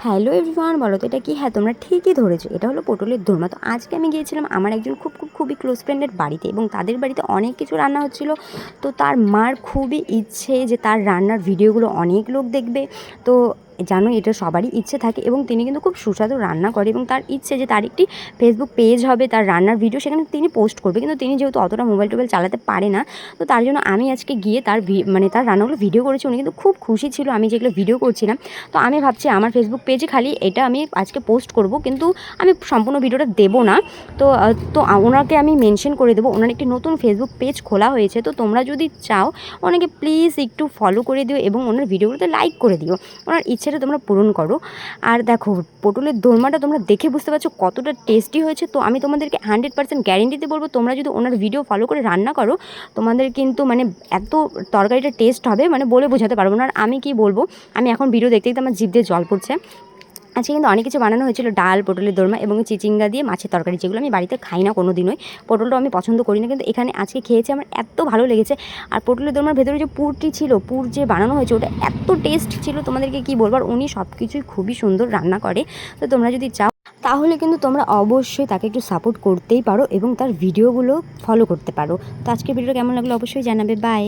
Hello everyone, বলো তো এটা কি? হ্যাঁ, তোমরা ঠিকই ধরেছো, এটা হলো পটলের দোরমা। তো আজকে আমি গিয়েছিলাম আমার একজন খুবই ক্লোজ ফ্রেন্ডের বাড়িতে, এবং তাদের বাড়িতে অনেক কিছু রান্না হচ্ছিল। তো তার মার খুবই ইচ্ছে যে তার রান্নার ভিডিওগুলো অনেক লোক দেখবে। তো জানো, এটা সবারই ইচ্ছে থাকে, এবং তিনি কিন্তু খুব সুস্বাদু রান্না করে, এবং তার ইচ্ছে যে তার একটি ফেসবুক পেজ হবে, তার রান্নার ভিডিও সেখানে তিনি পোস্ট করবে। কিন্তু তিনি যেহেতু অতটা মোবাইল টোবাইল চালাতে পারে না, তো তার জন্য আমি আজকে গিয়ে তার তার রান্নাগুলো ভিডিও করেছি। উনি কিন্তু খুব খুশি ছিল আমি যেগুলো ভিডিও করছিলাম। তো আমি ভাবছি আমার ফেসবুক পেজে খালি এটা আমি আজকে পোস্ট করব, কিন্তু আমি সম্পূর্ণ ভিডিওটা দেবো না। তো ওনাকে আমি মেনশন করে দেবো। ওনার একটি নতুন ফেসবুক পেজ খোলা হয়েছে, তো তোমরা যদি চাও ওনাকে প্লিজ একটু ফলো করে দিও এবং ওনার ভিডিওগুলোতে লাইক করে দিও। ওনার ইচ্ছেটা তোমরা পূরণ করো। আর দেখো, পটলের দোরমাটা তোমরা দেখে বুঝতে পারছো কতটা টেস্টি হয়েছে। তো আমি তোমাদেরকে 100% গ্যারেন্টিতে বলবো, তোমরা যদি ওনার ভিডিও ফলো করে রান্না করো, তোমাদের কিন্তু এত তরকারিটা টেস্ট হবে, বলে বোঝাতে পারবো না। আর আমি কি বলবো, আমি এখন ভিডিও দেখতে দেখতে আমার জিভ দিয়ে জল পড়ছে। আজকে কিন্তু অনেক কিছু বানানো হয়েছিল, ডাল, পটলের দোরমা এবং চিচিঙ্গা দিয়ে মাছের তরকারি, যেগুলো আমি বাড়িতে খাই না কোনো দিনই। পটলটাও আমি পছন্দ করি না, কিন্তু এখানে আজকে খেয়েছি, আমার এত ভালো লেগেছে। আর পটলের দোরমার ভেতরে যে পুরটি ছিল, পুর যে বানানো হয়েছে, ওটা এত টেস্ট ছিল, তোমাদেরকে কি বলবো। আর উনি সব কিছুই খুবই সুন্দর রান্না করে। তো তোমরা যদি চাও তাহলে কিন্তু তোমরা অবশ্যই তাকে একটু সাপোর্ট করতেই পারো এবং তার ভিডিওগুলো ফলো করতে পারো। তো আজকের ভিডিওটা কেমন লাগলো অবশ্যই জানাবে। বাই।